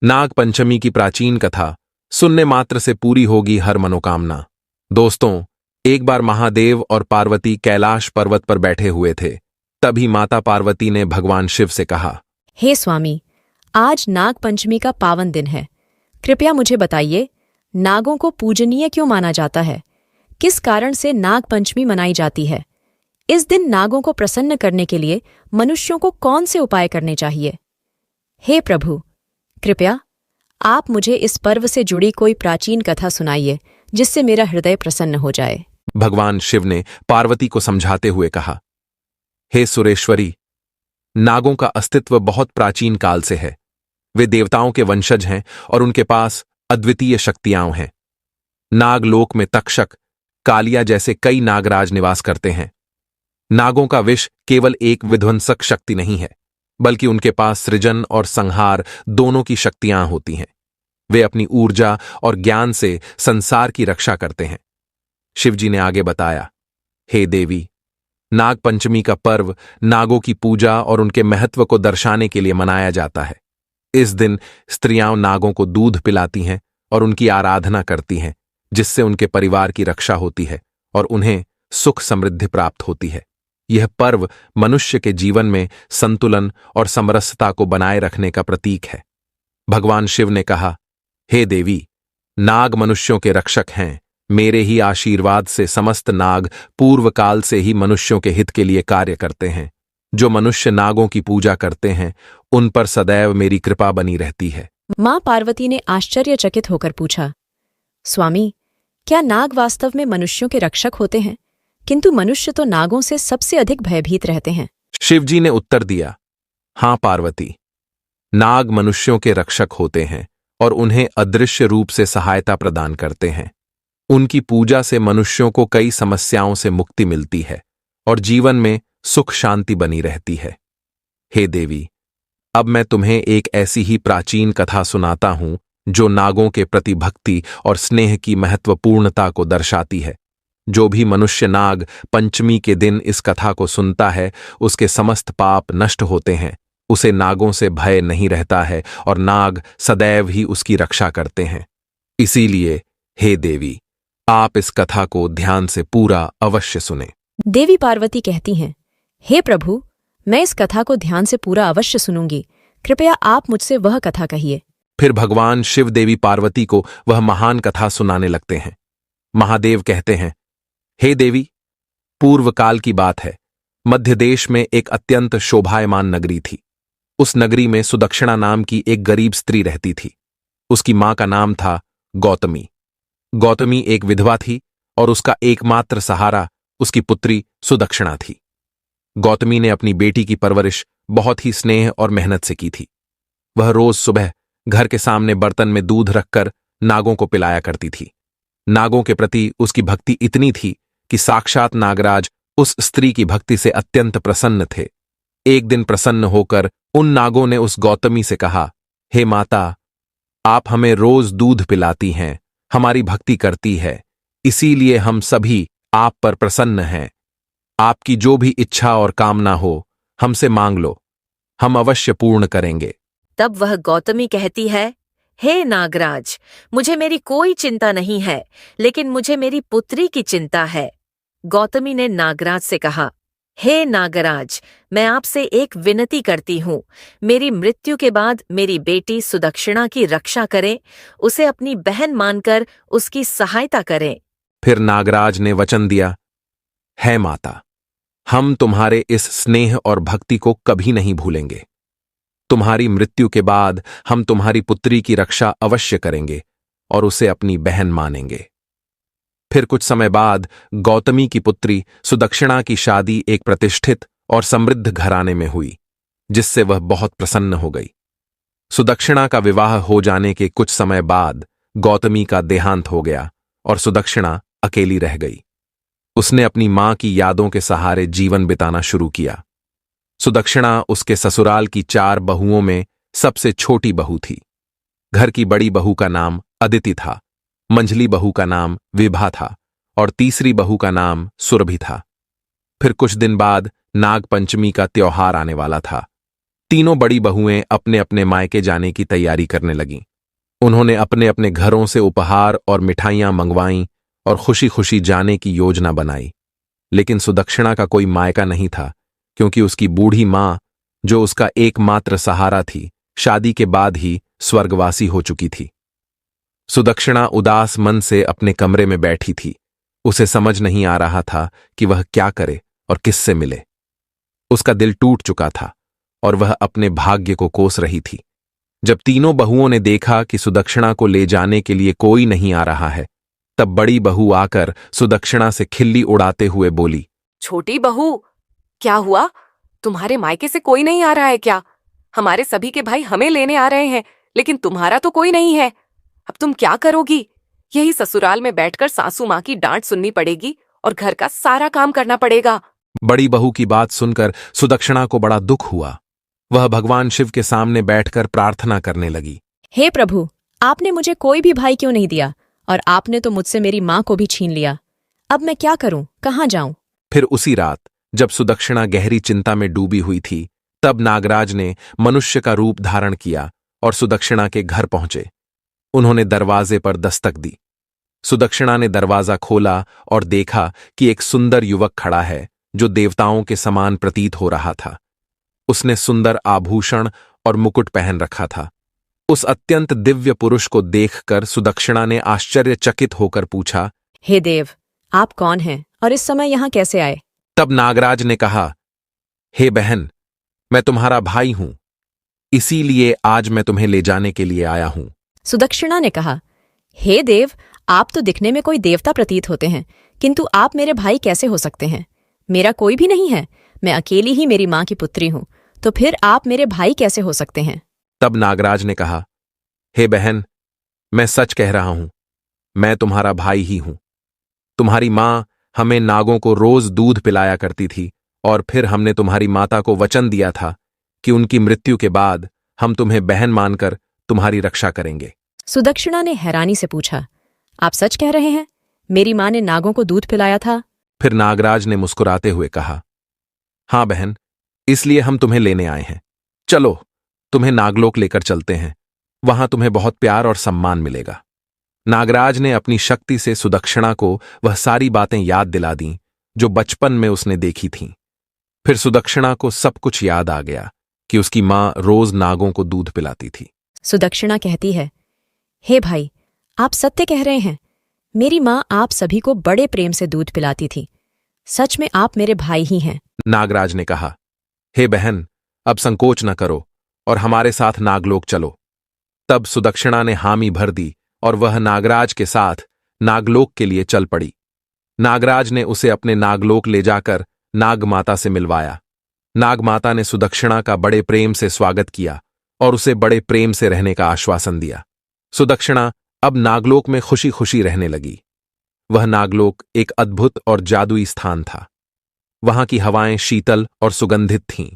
नाग पंचमी की प्राचीन कथा सुनने मात्र से पूरी होगी हर मनोकामना। दोस्तों, एक बार महादेव और पार्वती कैलाश पर्वत पर बैठे हुए थे। तभी माता पार्वती ने भगवान शिव से कहा, हे स्वामी, आज नाग पंचमी का पावन दिन है। कृपया मुझे बताइए, नागों को पूजनीय क्यों माना जाता है? किस कारण से नाग पंचमी मनाई जाती है? इस दिन नागों को प्रसन्न करने के लिए मनुष्यों को कौन से उपाय करने चाहिए? हे प्रभु, कृपया आप मुझे इस पर्व से जुड़ी कोई प्राचीन कथा सुनाइए, जिससे मेरा हृदय प्रसन्न हो जाए। भगवान शिव ने पार्वती को समझाते हुए कहा, हे सुरेश्वरी, नागों का अस्तित्व बहुत प्राचीन काल से है। वे देवताओं के वंशज हैं और उनके पास अद्वितीय शक्तियां हैं। नागलोक में तक्षक, कालिया जैसे कई नागराज निवास करते हैं। नागों का विष केवल एक विध्वंसक शक्ति नहीं है, बल्कि उनके पास सृजन और संहार दोनों की शक्तियां होती हैं। वे अपनी ऊर्जा और ज्ञान से संसार की रक्षा करते हैं। शिवजी ने आगे बताया, हे देवी, नाग पंचमी का पर्व नागों की पूजा और उनके महत्व को दर्शाने के लिए मनाया जाता है। इस दिन स्त्रियां नागों को दूध पिलाती हैं और उनकी आराधना करती हैं, जिससे उनके परिवार की रक्षा होती है और उन्हें सुख समृद्धि प्राप्त होती है। यह पर्व मनुष्य के जीवन में संतुलन और समरसता को बनाए रखने का प्रतीक है। भगवान शिव ने कहा, हे देवी, नाग मनुष्यों के रक्षक हैं। मेरे ही आशीर्वाद से समस्त नाग पूर्व काल से ही मनुष्यों के हित के लिए कार्य करते हैं। जो मनुष्य नागों की पूजा करते हैं, उन पर सदैव मेरी कृपा बनी रहती है। मां पार्वती ने आश्चर्यचकित होकर पूछा, स्वामी, क्या नाग वास्तव में मनुष्यों के रक्षक होते हैं? किंतु मनुष्य तो नागों से सबसे अधिक भयभीत रहते हैं। शिवजी ने उत्तर दिया, हां पार्वती, नाग मनुष्यों के रक्षक होते हैं और उन्हें अदृश्य रूप से सहायता प्रदान करते हैं। उनकी पूजा से मनुष्यों को कई समस्याओं से मुक्ति मिलती है और जीवन में सुख शांति बनी रहती है। हे देवी, अब मैं तुम्हें एक ऐसी ही प्राचीन कथा सुनाता हूं जो नागों के प्रति भक्ति और स्नेह की महत्वपूर्णता को दर्शाती है। जो भी मनुष्य नाग पंचमी के दिन इस कथा को सुनता है, उसके समस्त पाप नष्ट होते हैं। उसे नागों से भय नहीं रहता है और नाग सदैव ही उसकी रक्षा करते हैं। इसीलिए हे देवी, आप इस कथा को ध्यान से पूरा अवश्य सुने। देवी पार्वती कहती हैं, हे प्रभु, मैं इस कथा को ध्यान से पूरा अवश्य सुनूंगी। कृपया आप मुझसे वह कथा कहिए। फिर भगवान शिव देवी पार्वती को वह महान कथा सुनाने लगते हैं। महादेव कहते हैं, हे देवी, पूर्व काल की बात है। मध्य देश में एक अत्यंत शोभायमान नगरी थी। उस नगरी में सुदक्षिणा नाम की एक गरीब स्त्री रहती थी। उसकी मां का नाम था गौतमी। गौतमी एक विधवा थी और उसका एकमात्र सहारा उसकी पुत्री सुदक्षिणा थी। गौतमी ने अपनी बेटी की परवरिश बहुत ही स्नेह और मेहनत से की थी। वह रोज सुबह घर के सामने बर्तन में दूध रखकर नागों को पिलाया करती थी। नागों के प्रति उसकी भक्ति इतनी थी कि साक्षात नागराज उस स्त्री की भक्ति से अत्यंत प्रसन्न थे। एक दिन प्रसन्न होकर उन नागों ने उस गौतमी से कहा, हे माता, आप हमें रोज दूध पिलाती हैं, हमारी भक्ति करती है, इसीलिए हम सभी आप पर प्रसन्न हैं। आपकी जो भी इच्छा और कामना हो, हमसे मांग लो, हम अवश्य पूर्ण करेंगे। तब वह गौतमी कहती है, हे नागराज, मुझे मेरी कोई चिंता नहीं है, लेकिन मुझे मेरी पुत्री की चिंता है। गौतमी ने नागराज से कहा, हे नागराज, मैं आपसे एक विनती करती हूँ। मेरी मृत्यु के बाद मेरी बेटी सुदक्षिणा की रक्षा करें, उसे अपनी बहन मानकर उसकी सहायता करें। फिर नागराज ने वचन दिया, है माता, हम तुम्हारे इस स्नेह और भक्ति को कभी नहीं भूलेंगे। तुम्हारी मृत्यु के बाद हम तुम्हारी पुत्री की रक्षा अवश्य करेंगे और उसे अपनी बहन मानेंगे। फिर कुछ समय बाद गौतमी की पुत्री सुदक्षिणा की शादी एक प्रतिष्ठित और समृद्ध घराने में हुई, जिससे वह बहुत प्रसन्न हो गई। सुदक्षिणा का विवाह हो जाने के कुछ समय बाद गौतमी का देहांत हो गया और सुदक्षिणा अकेली रह गई। उसने अपनी मां की यादों के सहारे जीवन बिताना शुरू किया। सुदक्षिणा उसके ससुराल की 4 बहुओं में सबसे छोटी बहू थी। घर की बड़ी बहू का नाम अदिति था, मंझली बहू का नाम विभा था और तीसरी बहू का नाम सुरभि था। फिर कुछ दिन बाद नाग पंचमी का त्योहार आने वाला था। तीनों बड़ी बहुएं अपने अपने मायके जाने की तैयारी करने लगीं। उन्होंने अपने अपने घरों से उपहार और मिठाइयां मंगवाईं और खुशी खुशी जाने की योजना बनाई। लेकिन सुदक्षिणा का कोई मायका नहीं था, क्योंकि उसकी बूढ़ी मां, जो उसका एकमात्र सहारा थी, शादी के बाद ही स्वर्गवासी हो चुकी थी। सुदक्षिणा उदास मन से अपने कमरे में बैठी थी। उसे समझ नहीं आ रहा था कि वह क्या करे और किससे मिले। उसका दिल टूट चुका था और वह अपने भाग्य को कोस रही थी। जब तीनों बहुओं ने देखा कि सुदक्षिणा को ले जाने के लिए कोई नहीं आ रहा है, तब बड़ी बहू आकर सुदक्षिणा से खिल्ली उड़ाते हुए बोली, छोटी बहू, क्या हुआ? तुम्हारे मायके से कोई नहीं आ रहा है क्या? हमारे सभी के भाई हमें लेने आ रहे हैं, लेकिन तुम्हारा तो कोई नहीं है। अब तुम क्या करोगी? यही ससुराल में बैठकर सासू माँ की डांट सुननी पड़ेगी और घर का सारा काम करना पड़ेगा। बड़ी बहू की बात सुनकर सुदक्षिणा को बड़ा दुख हुआ। वह भगवान शिव के सामने बैठकर प्रार्थना करने लगी। हे प्रभु, आपने मुझे कोई भी भाई क्यों नहीं दिया, और आपने तो मुझसे मेरी माँ को भी छीन लिया। अब मैं क्या करूं, कहाँ जाऊं? फिर उसी रात, जब सुदक्षिणा गहरी चिंता में डूबी हुई थी, तब नागराज ने मनुष्य का रूप धारण किया और सुदक्षिणा के घर पहुंचे। उन्होंने दरवाजे पर दस्तक दी। सुदक्षिणा ने दरवाजा खोला और देखा कि एक सुंदर युवक खड़ा है, जो देवताओं के समान प्रतीत हो रहा था। उसने सुंदर आभूषण और मुकुट पहन रखा था। उस अत्यंत दिव्य पुरुष को देखकर सुदक्षिणा ने आश्चर्यचकित होकर पूछा, हे देव, आप कौन हैं और इस समय यहाँ कैसे आए? तब नागराज ने कहा, हे बहन, मैं तुम्हारा भाई हूं, इसीलिए आज मैं तुम्हें ले जाने के लिए आया हूं। सुदक्षिणा ने कहा, हे देव, आप तो दिखने में कोई देवता प्रतीत होते हैं, किंतु आप मेरे भाई कैसे हो सकते हैं? मेरा कोई भी नहीं है, मैं अकेली ही मेरी माँ की पुत्री हूं, तो फिर आप मेरे भाई कैसे हो सकते हैं? तब नागराज ने कहा, हे बहन, मैं सच कह रहा हूं, मैं तुम्हारा भाई ही हूं। तुम्हारी माँ हमें नागों को रोज दूध पिलाया करती थी, और फिर हमने तुम्हारी माता को वचन दिया था कि उनकी मृत्यु के बाद हम तुम्हें बहन मानकर तुम्हारी रक्षा करेंगे। सुदक्षिणा ने हैरानी से पूछा, आप सच कह रहे हैं? मेरी माँ ने नागों को दूध पिलाया था? फिर नागराज ने मुस्कुराते हुए कहा, हां बहन, इसलिए हम तुम्हें लेने आए हैं। चलो, तुम्हें नागलोक लेकर चलते हैं, वहां तुम्हें बहुत प्यार और सम्मान मिलेगा। नागराज ने अपनी शक्ति से सुदक्षिणा को वह सारी बातें याद दिला दीं जो बचपन में उसने देखी थीं। फिर सुदक्षिणा को सब कुछ याद आ गया कि उसकी मां रोज नागों को दूध पिलाती थी। सुदक्षिणा कहती है, हे भाई, आप सत्य कह रहे हैं। मेरी माँ आप सभी को बड़े प्रेम से दूध पिलाती थी। सच में आप मेरे भाई ही हैं। नागराज ने कहा, हे बहन, अब संकोच न करो और हमारे साथ नागलोक चलो। तब सुदक्षिणा ने हामी भर दी और वह नागराज के साथ नागलोक के लिए चल पड़ी। नागराज ने उसे अपने नागलोक ले जाकर नागमाता से मिलवाया। नागमाता ने सुदक्षिणा का बड़े प्रेम से स्वागत किया और उसे बड़े प्रेम से रहने का आश्वासन दिया। सुदक्षिणा अब नागलोक में खुशी खुशी रहने लगी। वह नागलोक एक अद्भुत और जादुई स्थान था। वहां की हवाएं शीतल और सुगंधित थीं।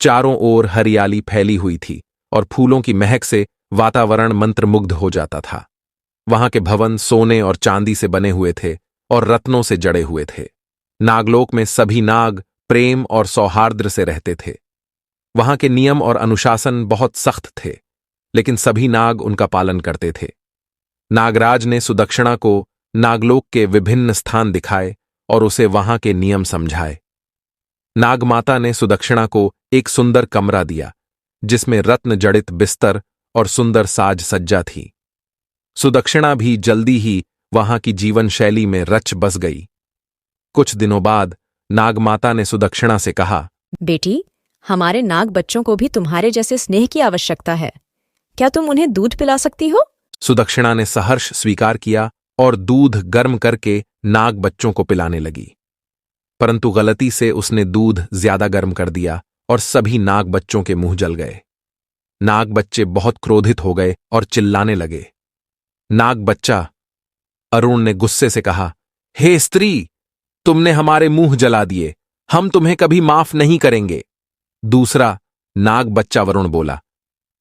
चारों ओर हरियाली फैली हुई थी और फूलों की महक से वातावरण मंत्रमुग्ध हो जाता था। वहां के भवन सोने और चांदी से बने हुए थे और रत्नों से जड़े हुए थे। नागलोक में सभी नाग प्रेम और सौहार्द्र से रहते थे। वहां के नियम और अनुशासन बहुत सख्त थे, लेकिन सभी नाग उनका पालन करते थे। नागराज ने सुदक्षिणा को नागलोक के विभिन्न स्थान दिखाए और उसे वहां के नियम समझाए। नागमाता ने सुदक्षिणा को एक सुंदर कमरा दिया, जिसमें रत्न जड़ित बिस्तर और सुंदर साज सज्जा थी। सुदक्षिणा भी जल्दी ही वहां की जीवन शैली में रच बस गई। कुछ दिनों बाद नागमाता ने सुदक्षिणा से कहा, बेटी, हमारे नाग बच्चों को भी तुम्हारे जैसे स्नेह की आवश्यकता है। क्या तुम उन्हें दूध पिला सकती हो? सुदक्षिणा ने सहर्ष स्वीकार किया और दूध गर्म करके नाग बच्चों को पिलाने लगी। परंतु गलती से उसने दूध ज्यादा गर्म कर दिया और सभी नाग बच्चों के मुंह जल गए। नाग बच्चे बहुत क्रोधित हो गए और चिल्लाने लगे। नाग बच्चा अरुण ने गुस्से से कहा, हे स्त्री, तुमने हमारे मुंह जला दिए, हम तुम्हें कभी माफ नहीं करेंगे। दूसरा नाग बच्चा वरुण बोला,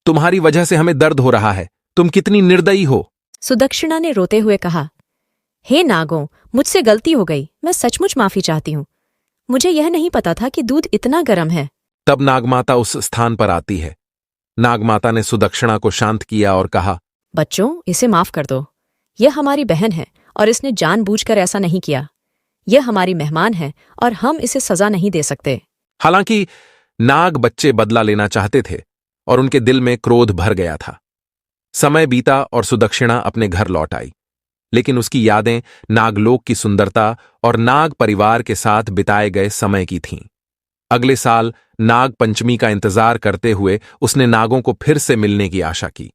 तुम्हारी वजह से हमें दर्द हो रहा है, तुम कितनी निर्दयी हो। सुदक्षिणा ने रोते हुए कहा, हे नागों, मुझसे गलती हो गई, मैं सचमुच माफी चाहती हूँ। मुझे यह नहीं पता था कि दूध इतना गर्म है। तब नागमाता उस स्थान पर आती है। नागमाता ने सुदक्षिणा को शांत किया और कहा, बच्चों, इसे माफ कर दो। यह हमारी बहन है और इसने जानबूझकर ऐसा नहीं किया। यह हमारी मेहमान है और हम इसे सजा नहीं दे सकते। हालांकि नाग बच्चे बदला लेना चाहते थे और उनके दिल में क्रोध भर गया था। समय बीता और सुदक्षिणा अपने घर लौट आई, लेकिन उसकी यादें नागलोक की सुंदरता और नाग परिवार के साथ बिताए गए समय की थीं। अगले साल नाग पंचमी का इंतजार करते हुए उसने नागों को फिर से मिलने की आशा की।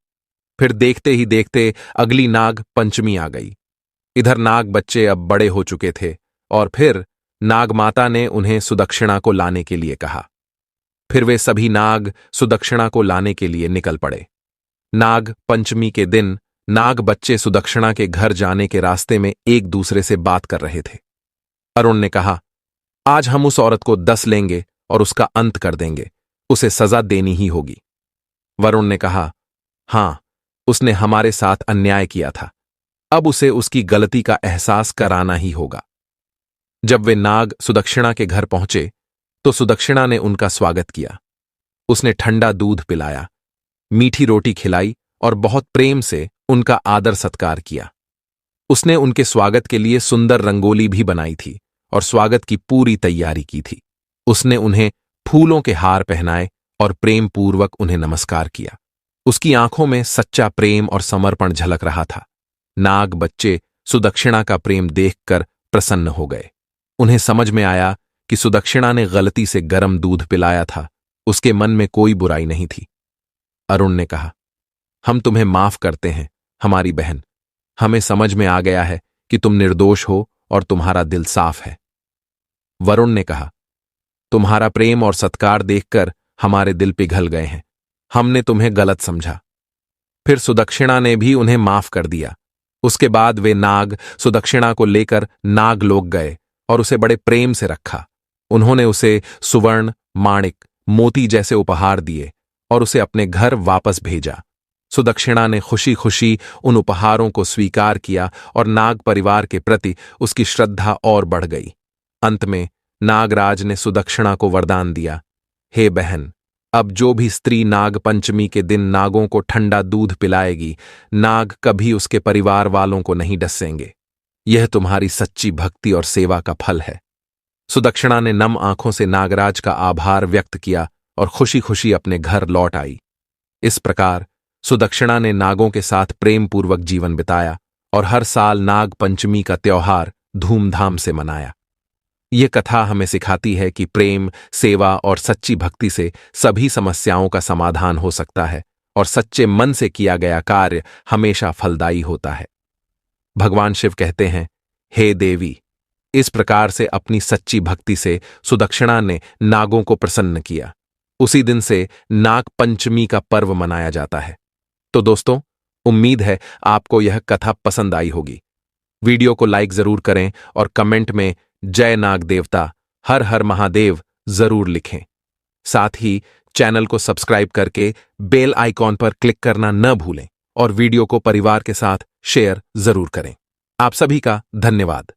फिर देखते ही देखते अगली नाग पंचमी आ गई। इधर नाग बच्चे अब बड़े हो चुके थे और फिर नागमाता ने उन्हें सुदक्षिणा को लाने के लिए कहा। फिर वे सभी नाग सुदक्षिणा को लाने के लिए निकल पड़े। नाग पंचमी के दिन नाग बच्चे सुदक्षिणा के घर जाने के रास्ते में एक दूसरे से बात कर रहे थे। अरुण ने कहा, आज हम उस औरत को 10 लेंगे और उसका अंत कर देंगे। उसे सजा देनी ही होगी। वरुण ने कहा, हां, उसने हमारे साथ अन्याय किया था। अब उसे उसकी गलती का एहसास कराना ही होगा। जब वे नाग सुदक्षिणा के घर पहुंचे तो सुदक्षिणा ने उनका स्वागत किया। उसने ठंडा दूध पिलाया, मीठी रोटी खिलाई और बहुत प्रेम से उनका आदर सत्कार किया। उसने उनके स्वागत के लिए सुंदर रंगोली भी बनाई थी और स्वागत की पूरी तैयारी की थी। उसने उन्हें फूलों के हार पहनाए और प्रेम पूर्वक उन्हें नमस्कार किया। उसकी आंखों में सच्चा प्रेम और समर्पण झलक रहा था। नाग बच्चे सुदक्षिणा का प्रेम देखकर प्रसन्न हो गए। उन्हें समझ में आया कि सुदक्षिणा ने गलती से गर्म दूध पिलाया था। उसके मन में कोई बुराई नहीं थी। अरुण ने कहा, हम तुम्हें माफ करते हैं हमारी बहन। हमें समझ में आ गया है कि तुम निर्दोष हो और तुम्हारा दिल साफ है। वरुण ने कहा, तुम्हारा प्रेम और सत्कार देखकर हमारे दिल पिघल गए हैं। हमने तुम्हें गलत समझा। फिर सुदक्षिणा ने भी उन्हें माफ कर दिया। उसके बाद वे नाग सुदक्षिणा को लेकर नागलोक गए और उसे बड़े प्रेम से रखा। उन्होंने उसे सुवर्ण, माणिक, मोती जैसे उपहार दिए और उसे अपने घर वापस भेजा। सुदक्षिणा ने खुशी खुशी उन उपहारों को स्वीकार किया और नाग परिवार के प्रति उसकी श्रद्धा और बढ़ गई। अंत में नागराज ने सुदक्षिणा को वरदान दिया, हे बहन, अब जो भी स्त्री नाग पंचमी के दिन नागों को ठंडा दूध पिलाएगी, नाग कभी उसके परिवार वालों को नहीं डसेंगे। यह तुम्हारी सच्ची भक्ति और सेवा का फल है। सुदक्षिणा ने नम आंखों से नागराज का आभार व्यक्त किया और खुशी खुशी अपने घर लौट आई। इस प्रकार सुदक्षिणा ने नागों के साथ प्रेम पूर्वक जीवन बिताया और हर साल नाग पंचमी का त्योहार धूमधाम से मनाया। ये कथा हमें सिखाती है कि प्रेम, सेवा और सच्ची भक्ति से सभी समस्याओं का समाधान हो सकता है और सच्चे मन से किया गया कार्य हमेशा फलदायी होता है। भगवान शिव कहते हैं, हे देवी, इस प्रकार से अपनी सच्ची भक्ति से सुदक्षिणा ने नागों को प्रसन्न किया। उसी दिन से नाग पंचमी का पर्व मनाया जाता है। तो दोस्तों, उम्मीद है आपको यह कथा पसंद आई होगी। वीडियो को लाइक जरूर करें और कमेंट में जय नाग देवता, हर हर महादेव जरूर लिखें। साथ ही चैनल को सब्सक्राइब करके बेल आइकॉन पर क्लिक करना न भूलें और वीडियो को परिवार के साथ शेयर जरूर करें। आप सभी का धन्यवाद।